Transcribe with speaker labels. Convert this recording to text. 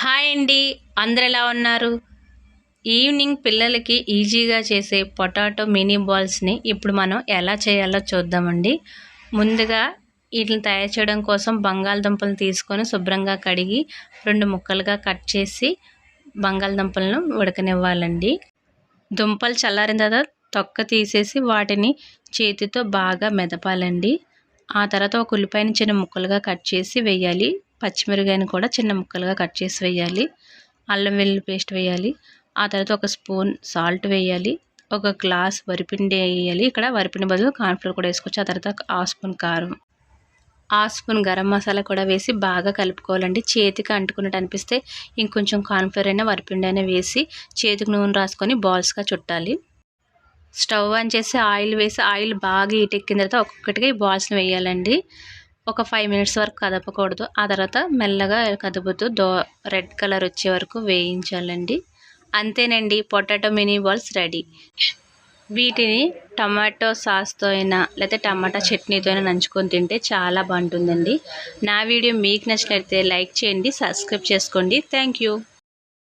Speaker 1: Hi అండి, అందరు ఎలా ఉన్నారు? ఈవినింగ్ పిల్లలకి ఈజీగా చేసే పొటాటో మినీ బాల్స్ని ఇప్పుడు మనం ఎలా చేయాలో చూద్దామండి. ముందుగా వీటిని తయారు చేయడం కోసం బంగాళదుంపలను తీసుకొని శుభ్రంగా కడిగి 2 ముక్కలుగా కట్ చేసి బంగాళదుంపలను ఉడకనివ్వాలండి. దుంపలు చల్లారిన తర్వాత తొక్క తీసేసి వాటిని చేతితో బాగా మెదపాలండి. ఆ తర్వాత ఒక ఉల్లిపాయని చిన్న ముక్కలుగా కట్ చేసి వేయాలి. పచ్చిమిరపకాయని కూడా చిన్న ముక్కలుగా కట్ చేసి వేయాలి. అల్లం వెల్లుల్లి పేస్ట్ వేయాలి. ఆ తర్వాత ఒక స్పూన్ సాల్ట్ వేయాలి. ఒక గ్లాస్ వరిపిండి వేయాలి. ఇక్కడ వరిపిండి బదులు కార్న్‌ఫ్లోర్ కూడా వేసుకోవచ్చు. ఆ తర్వాత హాఫ్ స్పూన్ కారం, హాఫ్ స్పూన్ గరం మసాలా కూడా వేసి బాగా కలుపుకోవాలండి. చేతికి అంటుకున్నట్టు అనిపిస్తే ఇంకొంచెం కార్న్‌ఫ్లోర్ అయినా వరిపిండి అయినా వేసి చేతికి నూనె రాసుకొని బాల్స్గా చుట్టాలి. స్టవ్ ఆన్ చేసి ఆయిల్ వేసి ఆయిల్ బాగా హీట్ ఎక్కిన తర్వాత ఒక్కొక్కటిగా ఈ బాల్స్ని వేయాలండి. ఒక 5 మినిట్స్ వరకు కదపకూడదు. ఆ తర్వాత మెల్లగా కదుపుతూ రెడ్ కలర్ వచ్చే వరకు వేయించాలండి. అంతేనండి, పొటాటో మినీ బాల్స్ రెడీ. వీటిని టమాటో సాస్తో అయినా లేకపోతే టమాటా చట్నీతో అయినా నంచుకొని తింటే చాలా బాగుంటుందండి. నా వీడియో మీకు నచ్చినట్లయితే లైక్ చేయండి, సబ్స్క్రైబ్ చేసుకోండి. Thank you.